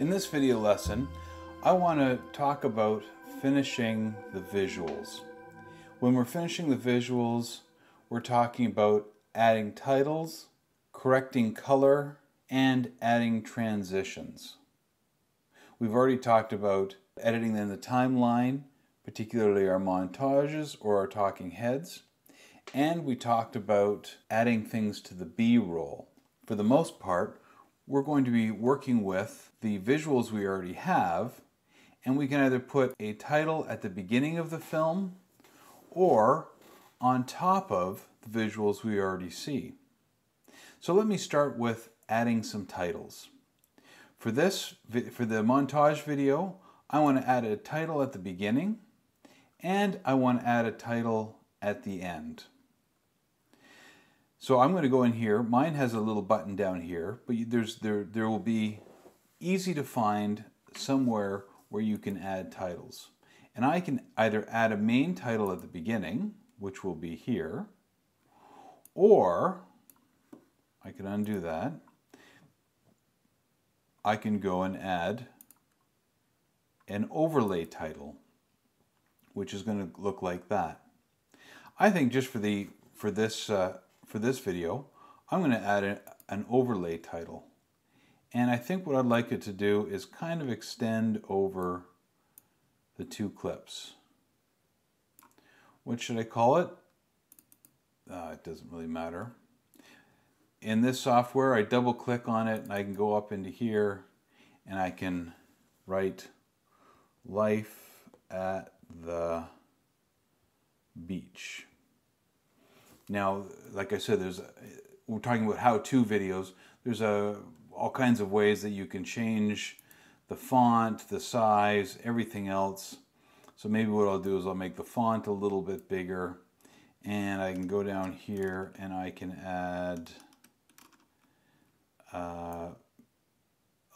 In this video lesson, I want to talk about finishing the visuals. When we're finishing the visuals, we're talking about adding titles, correcting color, and adding transitions. We've already talked about editing in the timeline, particularly our montages or our talking heads, and we talked about adding things to the B-roll. For the most part, we're going to be working with the visuals we already have, and we can either put a title at the beginning of the film or on top of the visuals we already see. So let me start with adding some titles. For the montage video, I want to add a title at the beginning and I want to add a title at the end. So I'm going to go in here. Mine has a little button down here, but there will be easy to find somewhere where you can add titles. And I can either add a main title at the beginning, which will be here, or I can undo that. I can go and add an overlay title, which is going to look like that. I think just for this video, I'm going to add an overlay title. And I think what I'd like it to do is kind of extend over the two clips. What should I call it? It doesn't really matter. In this software, I double click on it and I can go up into here and I can write Life at the Beach. Now, like I said, we're talking about how-to videos. There's all kinds of ways that you can change the font, the size, everything else. So maybe what I'll do is I'll make the font a little bit bigger, and I can go down here and I can add a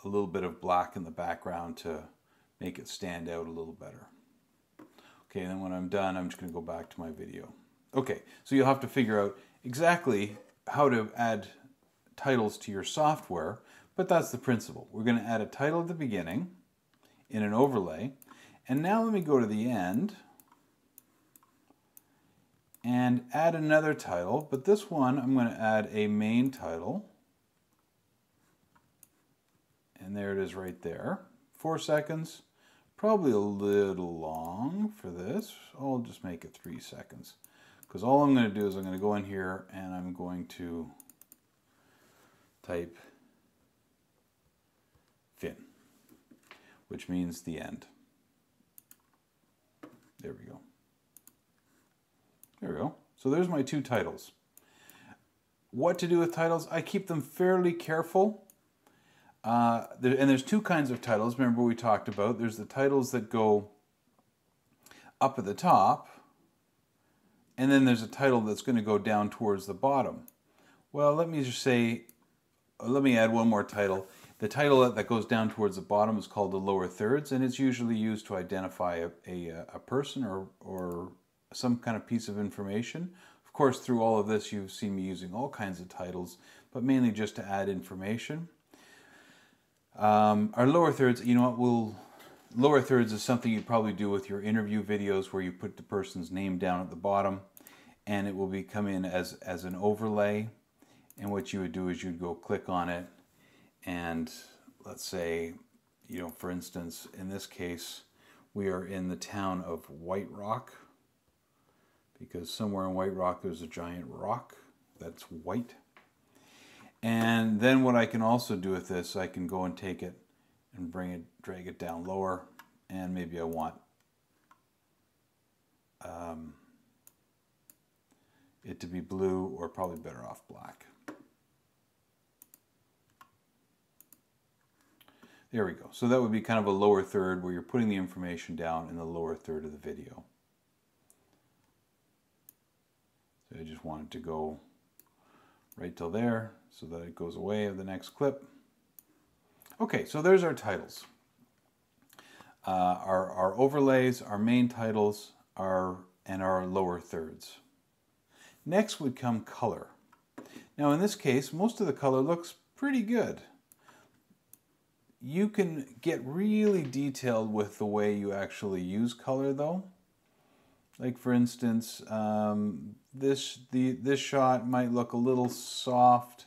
little bit of black in the background to make it stand out a little better. Okay, and then when I'm done, I'm just going to go back to my video. Okay, so you'll have to figure out exactly how to add titles to your software, but that's the principle. We're going to add a title at the beginning in an overlay, and now let me go to the end and add another title, but this one I'm going to add a main title, and there it is right there. 4 seconds, probably a little long for this. I'll just make it 3 seconds. Because all I'm going to do is I'm going to go in here and I'm going to type fin, which means the end. There we go. There we go. So there's my two titles. What to do with titles? I keep them fairly careful. And there's two kinds of titles. Remember we talked about. There's the titles that go up at the top, and then there's a title that's going to go down towards the bottom. Well, let me just say, let me add one more title. The title that goes down towards the bottom is called the lower thirds, and it's usually used to identify a person or some kind of piece of information. Of course, through all of this, you've seen me using all kinds of titles, but mainly just to add information. Our lower thirds, you know what, lower thirds is something you'd probably do with your interview videos where you put the person's name down at the bottom and it will come in as an overlay. And what you would do is you'd go click on it and let's say, you know, for instance, in this case, we are in the town of White Rock because somewhere in White Rock there's a giant rock that's white. And then what I can also do with this, I can go and take it and drag it down lower, and maybe I want it to be blue, or probably better off black. There we go. So that would be kind of a lower third where you're putting the information down in the lower third of the video. So I just want it to go right till there so that it goes away of the next clip. Okay, so there's our titles. Our overlays, our main titles, and our lower thirds. Next would come color. Now in this case, most of the color looks pretty good. You can get really detailed with the way you actually use color though. Like for instance, this shot might look a little soft.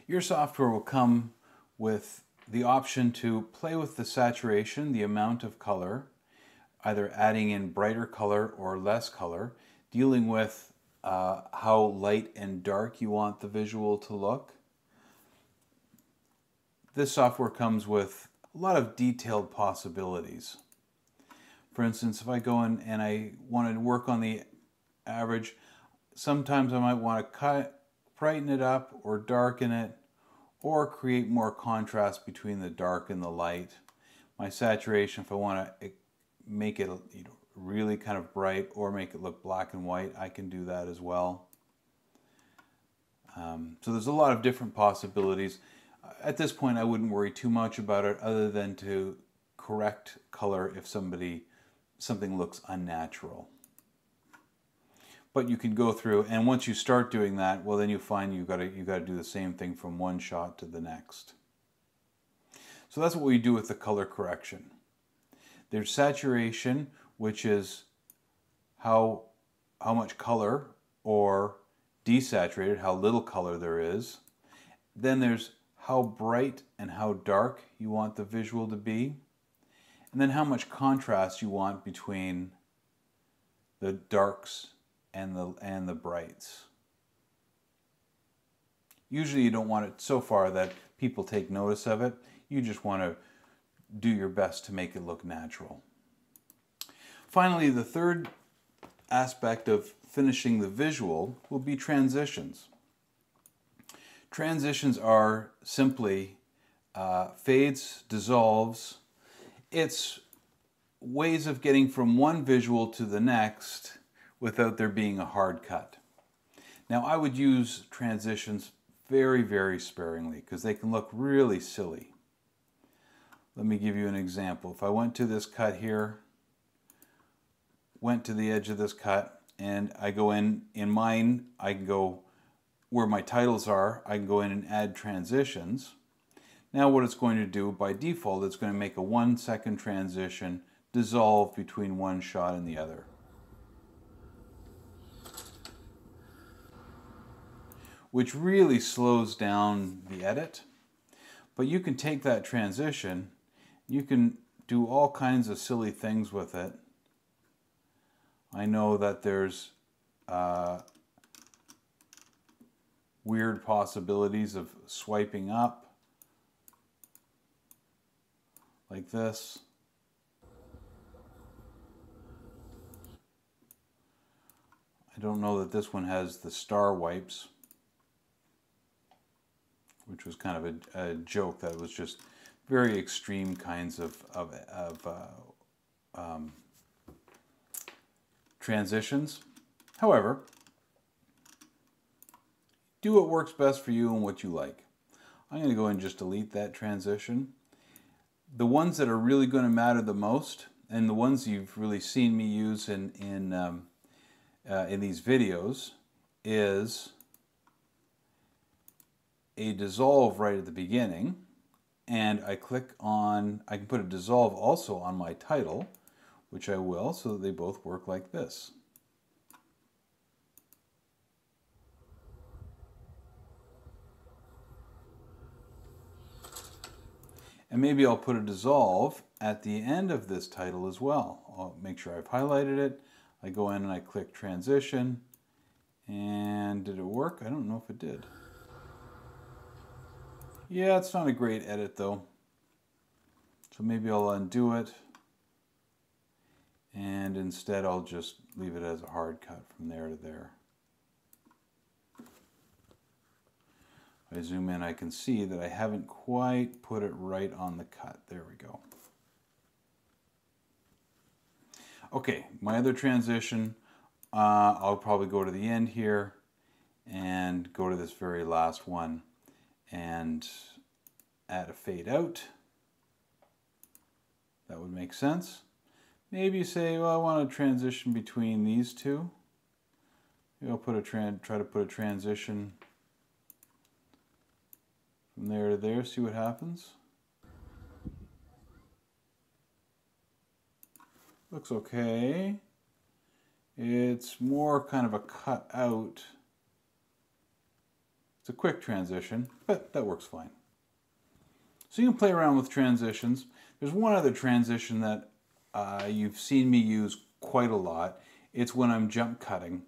Your software will come with the option to play with the saturation, the amount of color, either adding in brighter color or less color, dealing with how light and dark you want the visual to look. This software comes with a lot of detailed possibilities. For instance, if I go in and I want to work on the average, sometimes I might want to brighten it up or darken it or create more contrast between the dark and the light. My saturation, if I want to make it really kind of bright or make it look black and white, I can do that as well. So there's a lot of different possibilities. At this point, I wouldn't worry too much about it other than to correct color if something looks unnatural. But you can go through, and once you start doing that, well, then you find you got to do the same thing from one shot to the next. So that's what we do with the color correction. There's saturation, which is how much color, or desaturated, how little color there is. Then there's how bright and how dark you want the visual to be. And then how much contrast you want between the darks and the brights. Usually you don't want it so far that people take notice of it. You just want to do your best to make it look natural. Finally, the third aspect of finishing the visual will be transitions. Transitions are simply fades, dissolves. It's ways of getting from one visual to the next without there being a hard cut. Now, I would use transitions very, very sparingly because they can look really silly. Let me give you an example. If I went to this cut here, went to the edge of this cut, and I go in mine, I can go where my titles are, I can go in and add transitions. Now what it's going to do by default, it's going to make a 1 second transition dissolve between one shot and the other. Which really slows down the edit. But you can take that transition, you can do all kinds of silly things with it. I know that there's weird possibilities of swiping up like this. I don't know that this one has the star wipes, which was kind of a joke that it was just very extreme kinds of transitions. However, do what works best for you and what you like. I'm going to go and just delete that transition. The ones that are really going to matter the most, and the ones you've really seen me use in these videos, is a dissolve right at the beginning, and I click on, I can put a dissolve also on my title, which I will, so that they both work like this. And maybe I'll put a dissolve at the end of this title as well. I'll make sure I've highlighted it. I go in and I click transition, and did it work? I don't know if it did. Yeah, it's not a great edit though. So maybe I'll undo it, and instead I'll just leave it as a hard cut from there to there. If I zoom in, I can see that I haven't quite put it right on the cut. There we go. Okay, my other transition, I'll probably go to the end here and go to this very last one and add a fade out. That would make sense. Maybe you say, well, I want a transition between these two. Maybe I'll put try to put a transition from there to there, see what happens. Looks okay. It's more kind of a cut out. It's a quick transition, but that works fine. So you can play around with transitions. There's one other transition that you've seen me use quite a lot. It's when I'm jump cutting.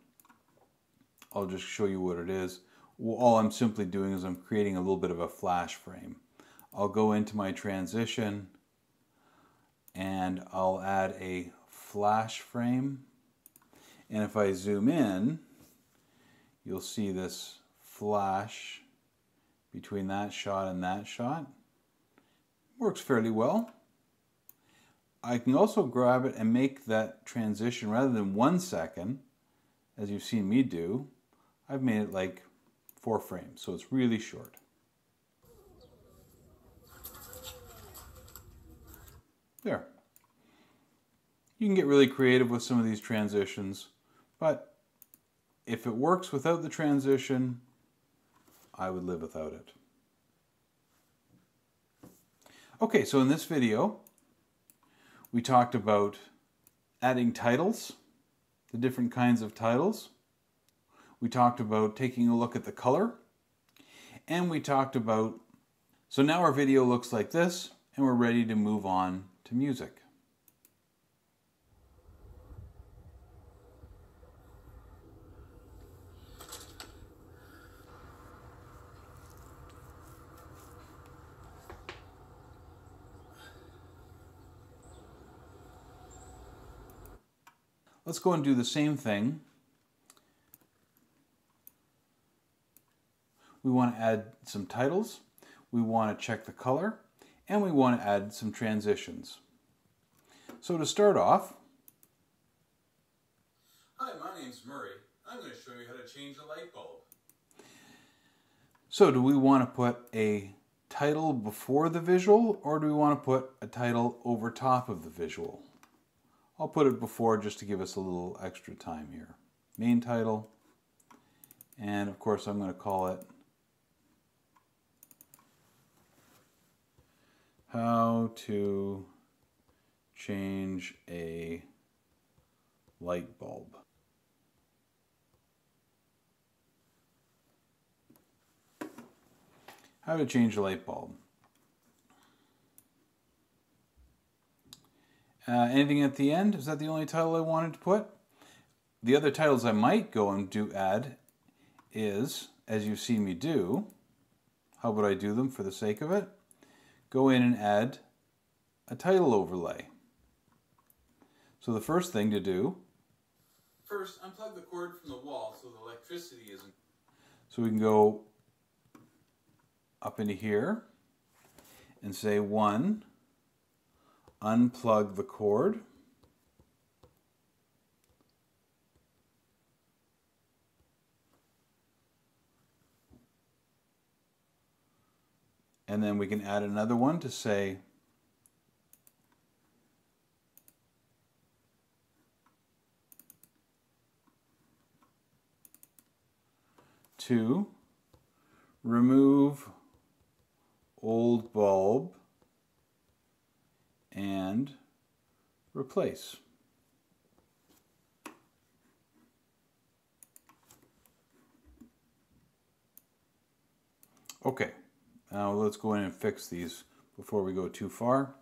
I'll just show you what it is. Well, all I'm simply doing is I'm creating a little bit of a flash frame. I'll go into my transition and I'll add a flash frame. And if I zoom in, you'll see this flash between that shot and that shot. Works fairly well. I can also grab it and make that transition rather than 1 second, as you've seen me do, I've made it like 4 frames, so it's really short. There. You can get really creative with some of these transitions, but if it works without the transition, I would live without it. Okay, so in this video, we talked about adding titles, the different kinds of titles. We talked about taking a look at the color, and we talked about, so now our video looks like this, and we're ready to move on to music. Let's go and do the same thing. We want to add some titles, we want to check the color, and we want to add some transitions. So to start off, hi, my name's Murray. I'm going to show you how to change a light bulb. So do we want to put a title before the visual, or do we want to put a title over top of the visual? I'll put it before just to give us a little extra time here. Main title, and of course I'm going to call it How to Change a Light Bulb. How to change a light bulb. Anything at the end? Is that the only title I wanted to put? The other titles I might go and add is, as you've seen me do, how would I do them for the sake of it? Go in and add a title overlay. So the first thing to do, first, unplug the cord from the wall so the electricity isn't. So we can go up into here and say 1, unplug the cord. And then we can add another one to say 2, remove old bulb and replace. Okay, now let's go in and fix these before we go too far.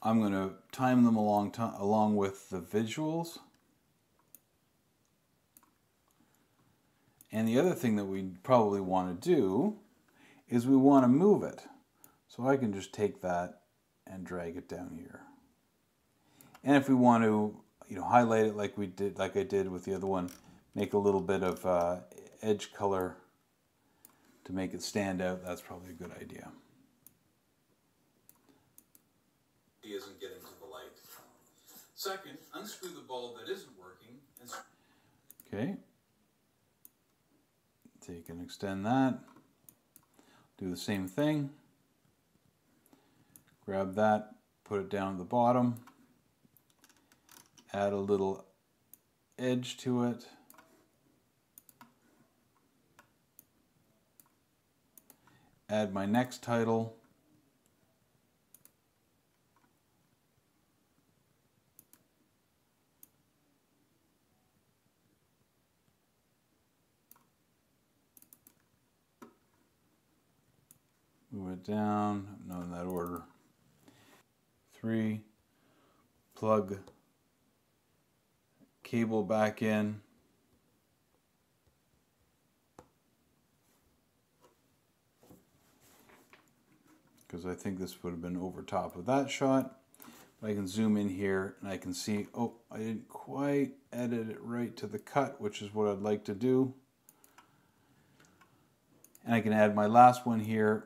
I'm going to time them along with the visuals. And the other thing that we probably want to do is we want to move it. So I can just take that and drag it down here. And if we want to, highlight it like I did with the other one, make a little bit of edge color to make it stand out, that's probably a good idea. He isn't getting to the light. Second, unscrew the bulb that isn't working. Okay. So you can extend that. Do the same thing. Grab that, put it down at the bottom. Add a little edge to it. Add my next title. move it down, no, in that order. 3, plug cable back in. Because I think this would have been over top of that shot. But I can zoom in here and I can see, oh, I didn't quite edit it right to the cut, which is what I'd like to do. And I can add my last one here,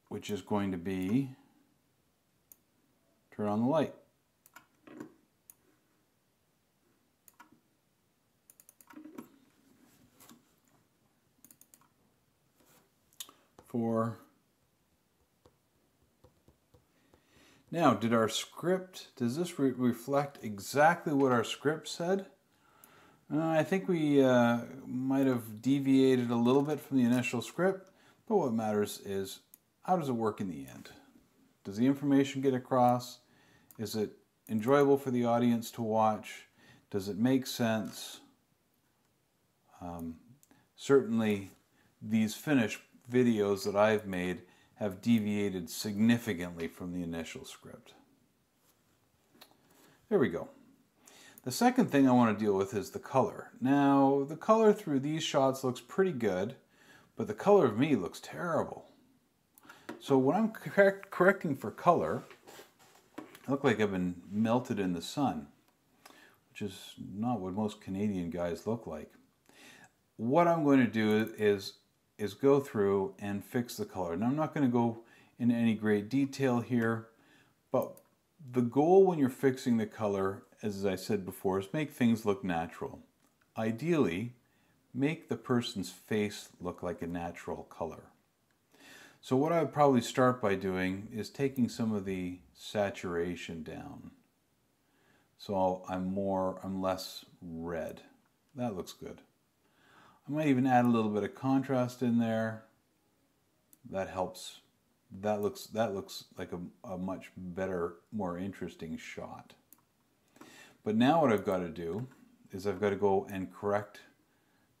which is going to be turn on the light. Now, did our script, does this reflect exactly what our script said? I think we might have deviated a little bit from the initial script, but what matters is how does it work in the end? Does the information get across? Is it enjoyable for the audience to watch? Does it make sense? Certainly, these finished videos that I've made have deviated significantly from the initial script. There we go. The second thing I want to deal with is the color. Now, the color through these shots looks pretty good, but the color of me looks terrible. So when I'm correcting for color, I look like I've been melted in the sun, which is not what most Canadian guys look like. What I'm going to do is go through and fix the color. Now, I'm not going to go into any great detail here, but the goal when you're fixing the color, as I said before, is make things look natural. Ideally, make the person's face look like a natural color. So what I would probably start by doing is taking some of the saturation down. So I'm less red. That looks good. I might even add a little bit of contrast in there. That helps. That looks like a much better, more interesting shot. But now what I've got to do is I've got to go and correct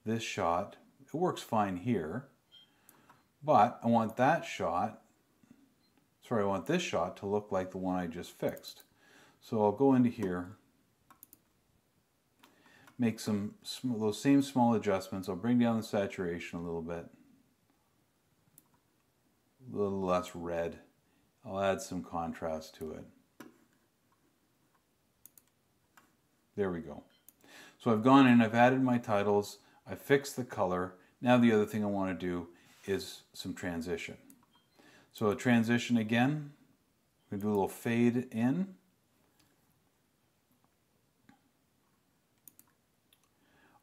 this shot. It works fine here, but I want that shot, I want this shot to look like the one I just fixed. So I'll go into here, make those same small adjustments. I'll bring down the saturation a little bit, a little less red. I'll add some contrast to it. There we go. So I've gone in, I've added my titles, I've fixed the color. Now the other thing I want to do is some transition. So a transition again, we're going to do a little fade in.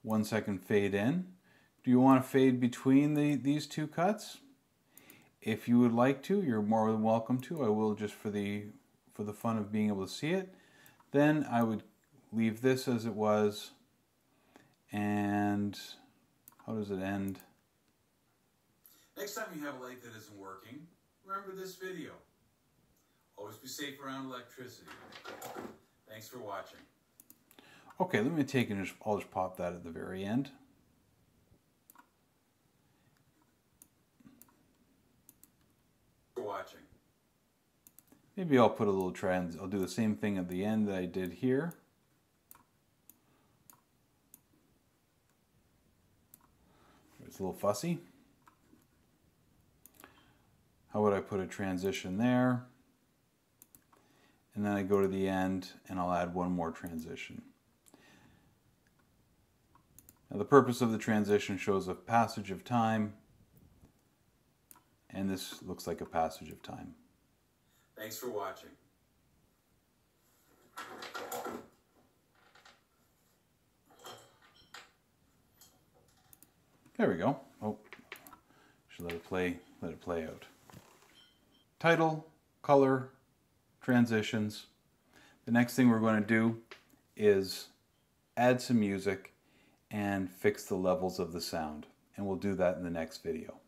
One second fade in. Do you want to fade between these two cuts? If you would like to, you're more than welcome to. I will just for the fun of being able to see it. Then I would leave this as it was. And how does it end? Next time you have a light that isn't working, remember this video. Always be safe around electricity. Thanks for watching. Okay, let me take and I'll just pop that at the very end. For watching. Maybe I'll put a little I'll do the same thing at the end that I did here. It's a little fussy. How would I put a transition there? And then I go to the end and I'll add one more transition. Now the purpose of the transition shows a passage of time, and this looks like a passage of time. Thanks for watching. There we go. Oh, should let it play out. Title, color, transitions. The next thing we're going to do is add some music and fix the levels of the sound. And we'll do that in the next video.